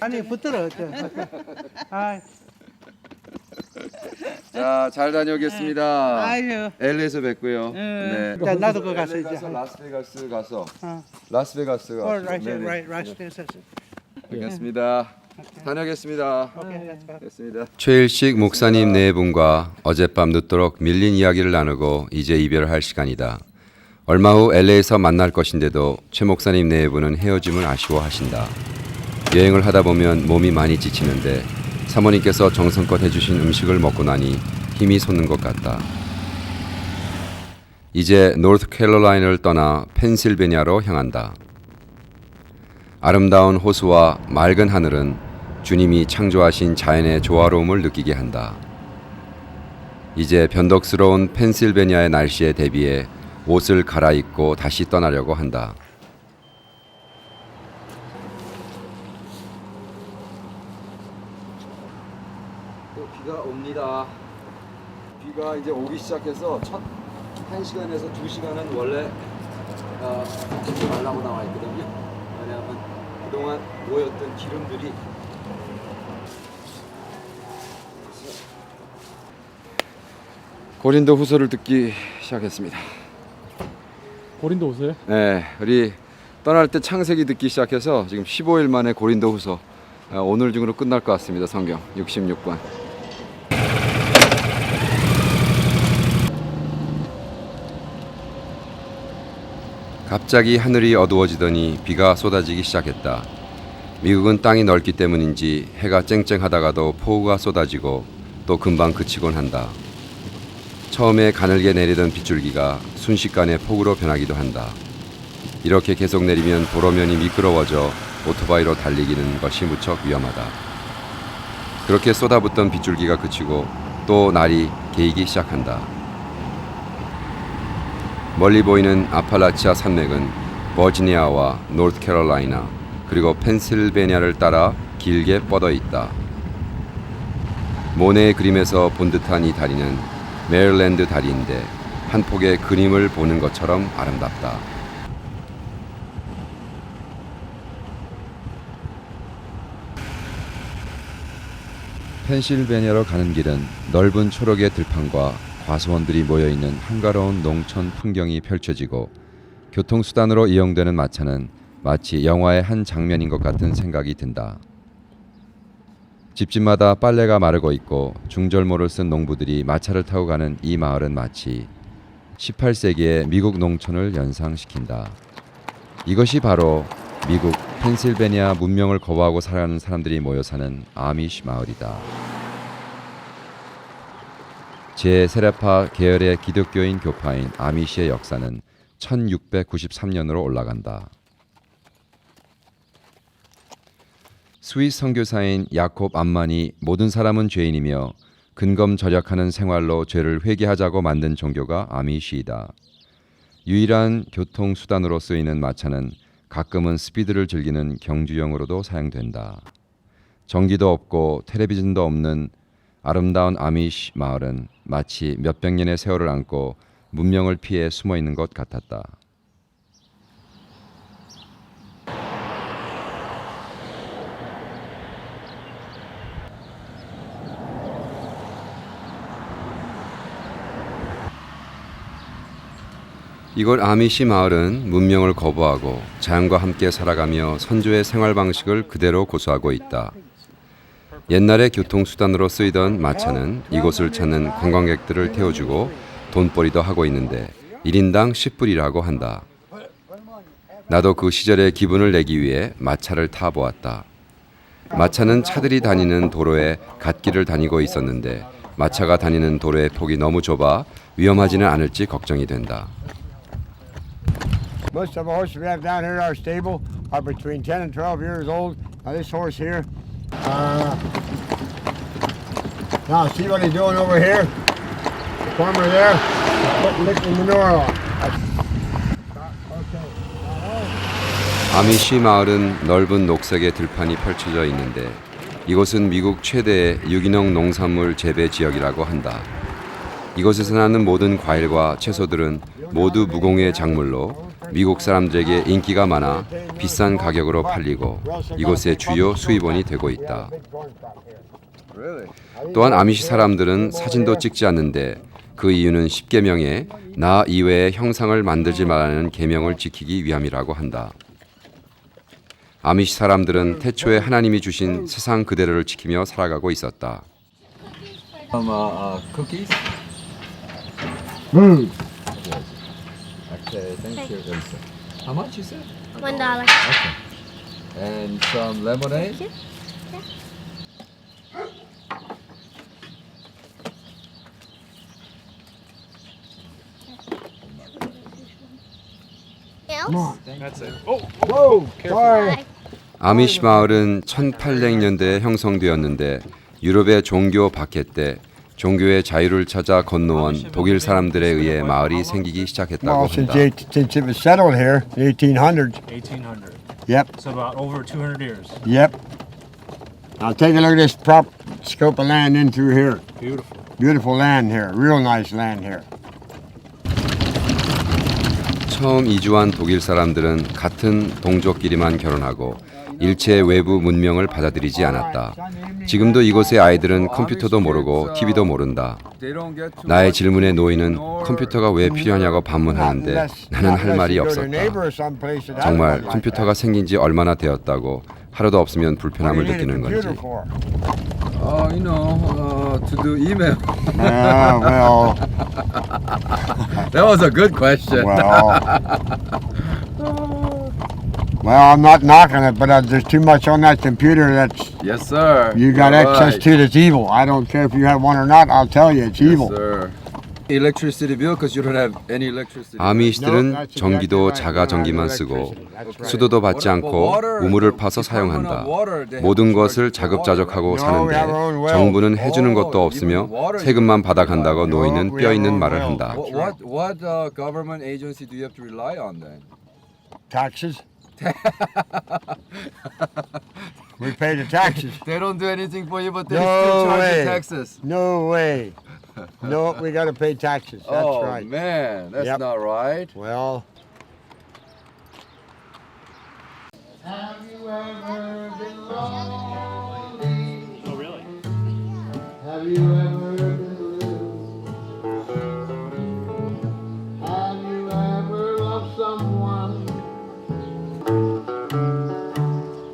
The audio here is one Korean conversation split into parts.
아니 붙들어. 아, 자, 잘 다녀오겠습니다. 아유. LA에서 뵙고요. 네. 자, 나도 그거 가서 LA 이제. 가서 라스베가스 가서 어. 라스베가스 가서 right, 네네. right. 뵙겠습니다. 다녀오겠습니다. Okay, that's fine. 됐습니다. 최일식 목사님 네 분과 어젯밤 늦도록 밀린 이야기를 나누고 이제 이별을 할 시간이다. 얼마 후 LA에서 만날 것인데도 최 목사님 네 분은 헤어짐을 아쉬워하신다. 여행을 하다 보면 몸이 많이 지치는데 사모님께서 정성껏 해주신 음식을 먹고 나니 힘이 솟는 것 같다. 이제 노스캐롤라이나를 떠나 펜실베니아로 향한다. 아름다운 호수와 맑은 하늘은 주님이 창조하신 자연의 조화로움을 느끼게 한다. 이제 변덕스러운 펜실베니아의 날씨에 대비해 옷을 갈아입고 다시 떠나려고 한다. 또 비가 옵니다. 비가 이제 오기 시작해서 첫 1시간에서 2시간은 원래 빗지 말라고 나와 있거든요. 왜냐하면 그동안 모였던 기름들이 고린도 후서를 듣기 시작했습니다. 고린도 오세요? 네, 우리 떠날 때 창세기 듣기 시작해서 지금 15일 만에 고린도 후서 오늘 중으로 끝날 것 같습니다. 성경 66권. 갑자기 하늘이 어두워지더니 비가 쏟아지기 시작했다. 미국은 땅이 넓기 때문인지 해가 쨍쨍하다가도 폭우가 쏟아지고 또 금방 그치곤 한다. 처음에 가늘게 내리던 빗줄기가 순식간에 폭우로 변하기도 한다. 이렇게 계속 내리면 도로면이 미끄러워져 오토바이로 달리기는 것이 무척 위험하다. 그렇게 쏟아붓던 빗줄기가 그치고 또 날이 개이기 시작한다. 멀리 보이는 아팔라치아 산맥은 버지니아와 노스캐롤라이나 그리고 펜실베니아를 따라 길게 뻗어 있다. 모네의 그림에서 본 듯한 이 다리는 메릴랜드 다리인데 한 폭의 그림을 보는 것처럼 아름답다. 펜실베니아로 가는 길은 넓은 초록의 들판과 과수원들이 모여있는 한가로운 농촌 풍경이 펼쳐지고 교통수단으로 이용되는 마차는 마치 영화의 한 장면인 것 같은 생각이 든다. 집집마다 빨래가 마르고 있고 중절모를 쓴 농부들이 마차를 타고 가는 이 마을은 마치 18세기의 미국 농촌을 연상시킨다. 이것이 바로 미국 펜실베니아 문명을 거부하고 살아가는 사람들이 모여 사는 아미시 마을이다. 제 세라파 계열의 기독교인 교파인 아미시의 역사는 1693년으로 올라간다. 스위스 선교사인 야콥 암만이 모든 사람은 죄인이며 근검절약하는 생활로 죄를 회개하자고 만든 종교가 아미시이다. 유일한 교통수단으로 쓰이는 마차는 가끔은 스피드를 즐기는 경주용으로도 사용된다. 전기도 없고 텔레비전도 없는 아름다운 아미시 마을은 마치 몇백 년의 세월을 안고 문명을 피해 숨어 있는 것 같았다. 이곳 아미시 마을은 문명을 거부하고 자연과 함께 살아가며 선조의 생활 방식을 그대로 고수하고 있다. 옛날의 교통수단으로 쓰이던 마차는 이곳을 찾는 관광객들을 태워주고 돈벌이도 하고 있는데 1인당 10불이라고 한다. 나도 그 시절의 기분을 내기 위해 마차를 타보았다. 마차는 차들이 다니는 도로에 갓길을 다니고 있었는데 마차가 다니는 도로의 폭이 너무 좁아 위험하지는 않을지 걱정이 된다. Most of the horses we have down here at our stable are between 10 and 12 years old. Now this horse here, now see what he's doing over here? The farmer there, putting liquid manure on. 아미시 마을은 넓은 녹색의 들판이 펼쳐져 있는데 이곳은 미국 최대의 유기농 농산물 재배 지역이라고 한다. 이곳에서 나는 모든 과일과 채소들은 모두 무공해 작물로 미국 사람들에게 인기가 많아 비싼 가격으로 팔리고 이곳의 주요 수입원이 되고 있다. 또한 아미시 사람들은 사진도 찍지 않는데 그 이유는 10계명에 나 이외의 형상을 만들지 말라는 계명을 지키기 위함이라고 한다. 아미시 사람들은 태초에 하나님이 주신 세상 그대로를 지키며 살아가고 있었다. cookies. Food. Okay, thank you. How much you said? $1. And some lemonade. Else? Whoa, sorry. 아미시 마을은 1800년대에 형성되었는데 유럽의 종교 박해 때 종교의 자유를 찾아 건너온 독일 사람들에 의해 마을이 생기기 시작했다고 Well, since, 한다. since it was settled here, the 1800s. 1800. Yep, So about over 200 years. yep. Now take a look at this prop scope of land in through here. Beautiful. Beautiful land here, real nice land here. 처음 이주한 독일 사람들은 같은 동족끼리만 결혼하고 일체 외부 문명을 받아들이지 않았다. 지금도 이곳의 아이들은 컴퓨터도 모르고 TV도 모른다. 나의 질문에 노인은 컴퓨터가 왜 필요하냐고 반문하는데 나는 할 말이 없었다. 정말 컴퓨터가 생긴 지 얼마나 되었다고 하루도 없으면 불편함을 느끼는 건지. You know, to do email. Well, That was a good question. well, I'm not knocking it, but there's too much on that computer that's Yes, sir. you got You're access right. to that's evil. I don't care if you have one or not. I'll tell you, it's evil. Yes, sir. Electricity bill because you don't have any electricity. 아미시들은 전기도 자가 전기만 쓰고 수도도 받지 않고 우물을 파서 사용한다. 모든 것을 자급자족하고 사는데 정부는 해주는 것도 없으며 세금만 받아간다고 노인은 뼈 있는 말을 한다. What government agency do you have to rely on then? Taxes. We pay the taxes. They don't do anything for you, but they No still charge way. you taxes. No way. No, we got to pay taxes. That's Oh right. man, that's Yep. not right. Well, Oh, really? Have you ever been blue? Have you ever loved someone?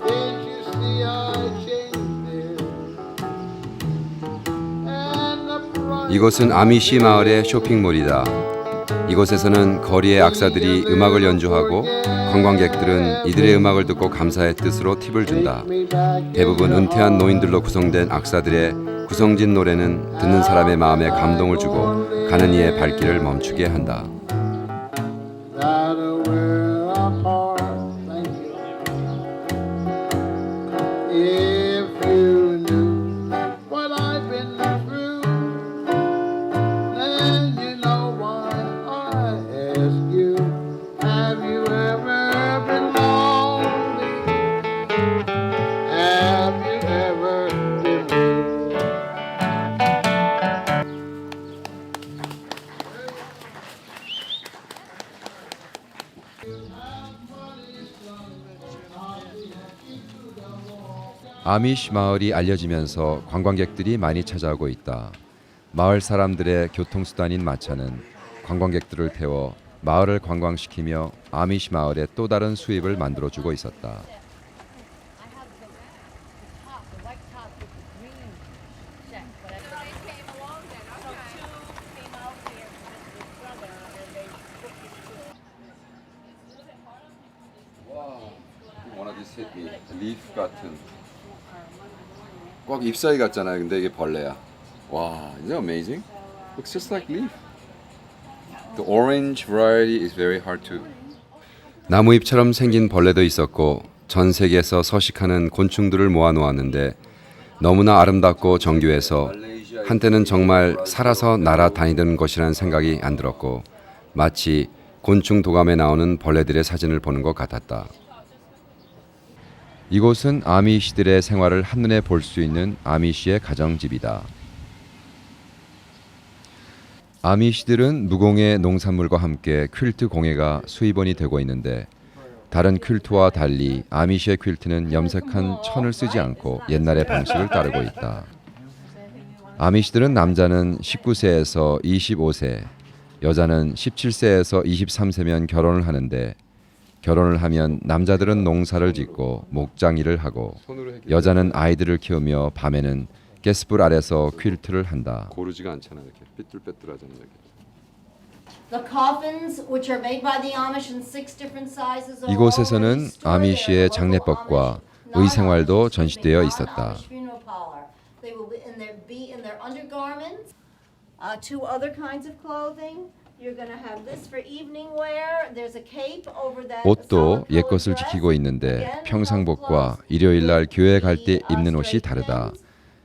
Can't you see I changed it? And the price 이곳은 아미시 마을의 쇼핑몰이다. 이곳에서는 거리의 악사들이 음악을 연주하고 관광객들은 이들의 음악을 듣고 감사의 뜻으로 팁을 준다. 대부분 은퇴한 노인들로 구성된 악사들의 구성진 노래는 듣는 사람의 마음에 감동을 주고 가는 이의 발길을 멈추게 한다. that we're apart. Thank you. If you knew what I've been through, then you know why I ask you. Have you ever been lonely? Have you ever been blue? 아미시 마을이 알려지면서 관광객들이 많이 찾아오고 있다. 마을 사람들의 교통수단인 마차는 관광객들을 태워 마을을 관광시키며 아미시 마을의 또 다른 수입을 만들어주고 있었다. 리프 같은 꼭 잎사귀 같잖아요. 근데 이게 벌레야. 와, isn't that amazing? Looks just like leaf. The orange variety is very hard to. 나무잎처럼 생긴 벌레도 있었고 전 세계에서 서식하는 곤충들을 모아 놓았는데 너무나 아름답고 정교해서 한때는 정말 살아서 날아다니던 것이라는 생각이 안 들었고 마치 곤충 도감에 나오는 벌레들의 사진을 보는 것 같았다. 이곳은 아미시들의 생활을 한눈에 볼 수 있는 아미시의 가정집이다. 아미시들은 무공해 농산물과 함께 퀼트 공예가 수입원이 되고 있는데 다른 퀼트와 달리 아미시의 퀼트는 염색한 천을 쓰지 않고 옛날의 방식을 따르고 있다. 아미시들은 남자는 19세에서 25세, 여자는 17세에서 23세면 결혼을 하는데 결혼을 하면 남자들은 농사를 짓고 목장 일을 하고 여자는 아이들을 키우며 밤에는 가스불 아래서 퀼트를 한다. 고르지가 않잖아 이렇게 삐뚤빼뚤하잖아 이렇게. The coffins, which are made by the Amish in 6 different sizes, are 이곳에서는 already stored 아미시의 there. 장례법과 Local 의생활도 Amish, 전시되어 not 있었다. Amish funeral parlor. They will be in their undergarments. Two other kinds of clothing. You're going to have this for evening wear. There's a cape over that. 옷도 solid 옛것을 colored 지키고 dress. 있는데 Again, 평상복과 clothes. 일요일 날 교회 갈 때 입는 옷이 다르다.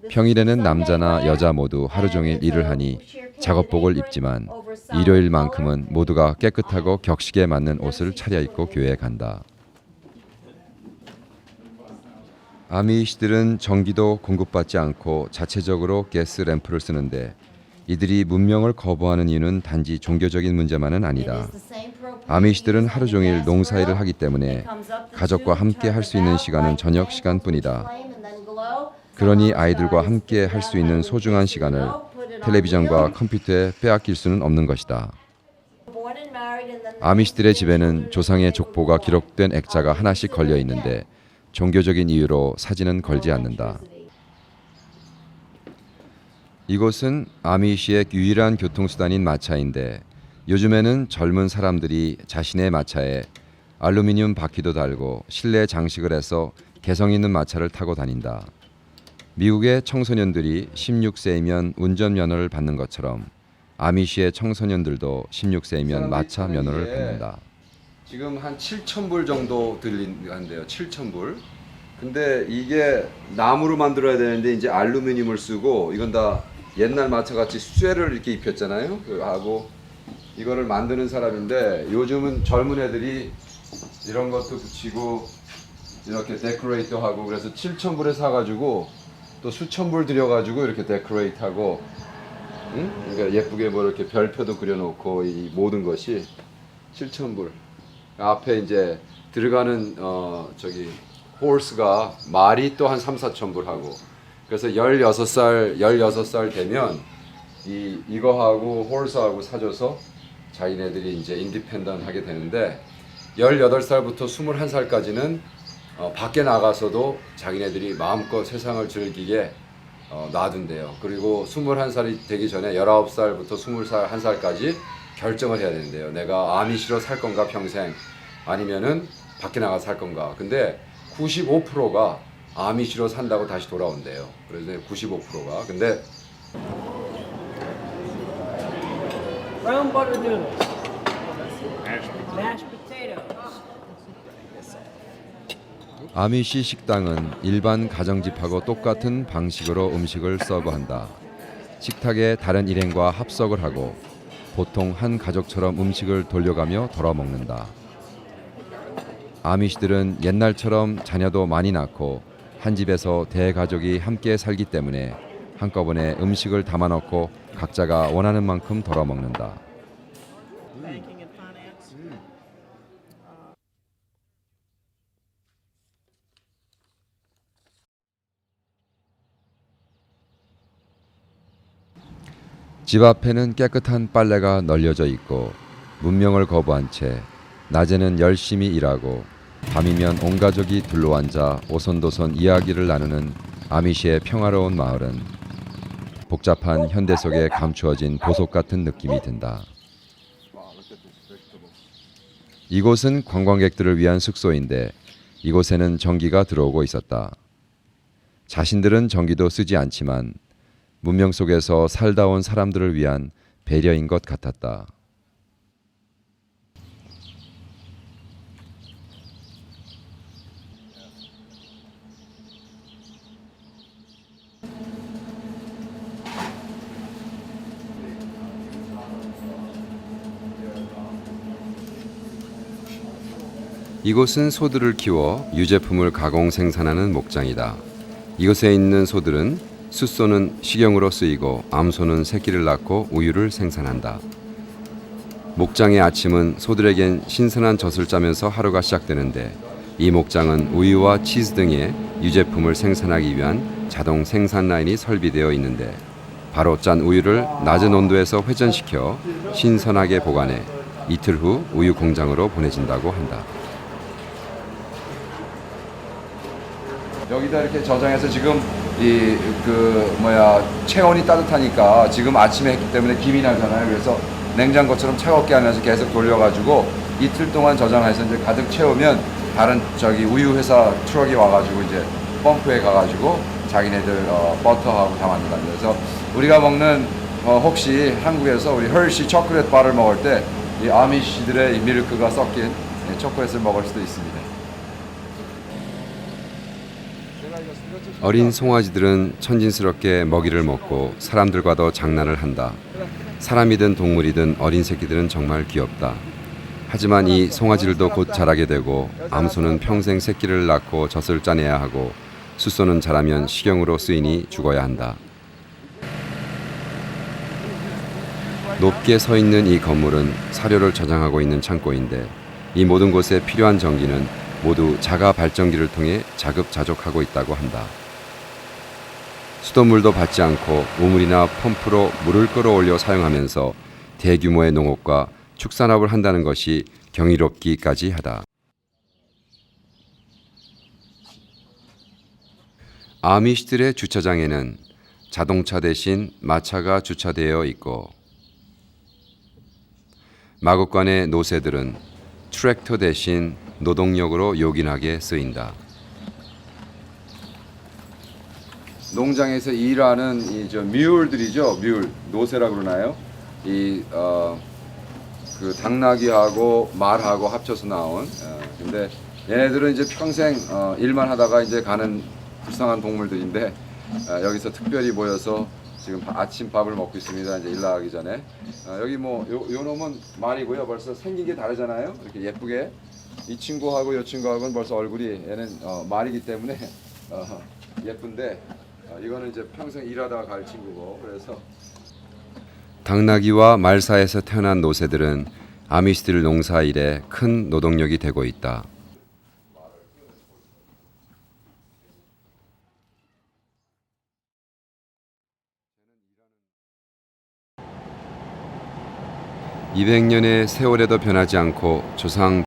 평일에는 남자나 여자 모두 하루 종일 일을 하니 작업복을 입지만 일요일만큼은 모두가 깨끗하고 격식에 맞는 옷을 차려입고 교회에 간다. 아미시들은 전기도 공급받지 않고 자체적으로 가스 램프를 쓰는데 이들이 문명을 거부하는 이유는 단지 종교적인 문제만은 아니다. 아미시들은 하루 종일 농사일을 하기 때문에 가족과 함께 할 수 있는 시간은 저녁 시간뿐이다. 그러니 아이들과 함께 할 수 있는 소중한 시간을 텔레비전과 컴퓨터에 빼앗길 수는 없는 것이다. 아미시들의 집에는 조상의 족보가 기록된 액자가 하나씩 걸려 있는데 종교적인 이유로 사진은 걸지 않는다. 이곳은 아미시의 유일한 교통수단인 마차인데 요즘에는 젊은 사람들이 자신의 마차에 알루미늄 바퀴도 달고 실내 장식을 해서 개성 있는 마차를 타고 다닌다. 미국의 청소년들이 16세이면 운전면허를 받는 것처럼 아미시의 청소년들도 16세이면 마차 면허를 받는다. 지금 한 7,000불 정도 들린대요. 7,000불. 근데 이게 나무로 만들어야 되는데 이제 알루미늄을 쓰고 이건 다 옛날 마차같이 쇠를 이렇게 입혔잖아요. 하고 이거를 만드는 사람인데 요즘은 젊은 애들이 이런 것도 붙이고 이렇게 데코레이트 하고 그래서 7,000불에 사가지고 또 수천 불 들여가지고 이렇게 데코레이트 하고 응? 그러니까 예쁘게 뭐 이렇게 별표도 그려놓고 이 모든 것이 7,000불. 앞에 이제 들어가는 저기 홀스가 말이 또 한 3-4,000불 하고 그래서 16살 되면 이거하고 홀스하고 사줘서 자기네들이 이제 인디펜던트 하게 되는데 18살부터 21살까지는 밖에 나가서도 자기네들이 마음껏 세상을 즐기게 놔둔대요. 그리고 21살이 되기 전에 19살부터 21살까지 결정을 해야 되는데요. 내가 아미시로 살 건가 평생 아니면은 밖에 나가 살 건가. 근데 95%가 아미시로 산다고 다시 돌아온대요. 그래서 95%가. 근데 Brown butter noodles. Mashed potatoes. 아미시 식당은 일반 가정집하고 똑같은 방식으로 음식을 서브한다. 식탁에 다른 일행과 합석을 하고 보통 한 가족처럼 음식을 돌려가며 덜어먹는다. 아미시들은 옛날처럼 자녀도 많이 낳고 한 집에서 대가족이 함께 살기 때문에 한꺼번에 음식을 담아놓고 각자가 원하는 만큼 덜어먹는다. 집 앞에는 깨끗한 빨래가 널려져 있고 문명을 거부한 채 낮에는 열심히 일하고 밤이면 온 가족이 둘러앉아 오손도손 이야기를 나누는 아미시의 평화로운 마을은 복잡한 현대 속에 감추어진 보석 같은 느낌이 든다. 이곳은 관광객들을 위한 숙소인데 이곳에는 전기가 들어오고 있었다. 자신들은 전기도 쓰지 않지만 문명 속에서 살다 온 사람들을 위한 배려인 것 같았다. 이곳은 소들을 키워 유제품을 가공 생산하는 목장이다. 이곳에 있는 소들은 숫소는 식용으로 쓰이고 암소는 새끼를 낳고 우유를 생산한다. 목장의 아침은 소들에겐 신선한 젖을 짜면서 하루가 시작되는데 이 목장은 우유와 치즈 등의 유제품을 생산하기 위한 자동 생산 라인이 설비되어 있는데 바로 짠 우유를 낮은 온도에서 회전시켜 신선하게 보관해 이틀 후 우유 공장으로 보내진다고 한다. 여기다 이렇게 저장해서 지금 체온이 따뜻하니까 지금 아침에 했기 때문에 김이 나잖아요. 그래서 냉장고처럼 차갑게 하면서 계속 돌려가지고 이틀 동안 저장해서 이제 가득 채우면 다른 우유 회사 트럭이 와가지고 이제 펌프에 가가지고 자기네들 버터하고 다 만든다. 그래서 우리가 먹는 혹시 한국에서 우리 헐시 초콜릿 바를 먹을 때 이 아미시들의 이 밀크가 섞인 초콜릿을 먹을 수도 있습니다. 어린 송아지들은 천진스럽게 먹이를 먹고 사람들과도 장난을 한다. 사람이든 동물이든 어린 새끼들은 정말 귀엽다. 하지만 이 송아지들도 곧 자라게 되고 암소는 평생 새끼를 낳고 젖을 짜내야 하고 숫소는 자라면 식용으로 쓰이니 죽어야 한다. 높게 서 있는 이 건물은 사료를 저장하고 있는 창고인데 이 모든 곳에 필요한 전기는 모두 자가 발전기를 통해 자급자족하고 있다고 한다. 수돗물도 받지 않고 우물이나 펌프로 물을 끌어올려 사용하면서 대규모의 농업과 축산업을 한다는 것이 경이롭기까지 하다. 아미시들의 주차장에는 자동차 대신 마차가 주차되어 있고 마곡간의 노새들은 트랙터 대신 노동력으로 요긴하게 쓰인다. 농장에서 일하는 뮬들이죠. 뮬 노새라고 그러나요? 그 당나귀하고 말하고 합쳐서 나온. 근데 얘네들은 이제 평생 일만 하다가 이제 가는 불쌍한 동물들인데 여기서 특별히 모여서 지금 아침밥을 먹고 있습니다. 이제 일 나가기 전에. 여기 요 놈은 말이고요. 벌써 생긴 게 다르잖아요. 이렇게 예쁘게. 이 친구하고 이 친구하고는 벌써 얼굴이 얘는 말이기 때문에 예쁜데 이거는 이제 평생 일하다가 갈 친구고. 그래서 당나귀와 말 사이에서 태어난 노새들은 아미시들 농사일에 큰 노동력이 되고 있다. (200년의) 세월에도 변하지 않고 조상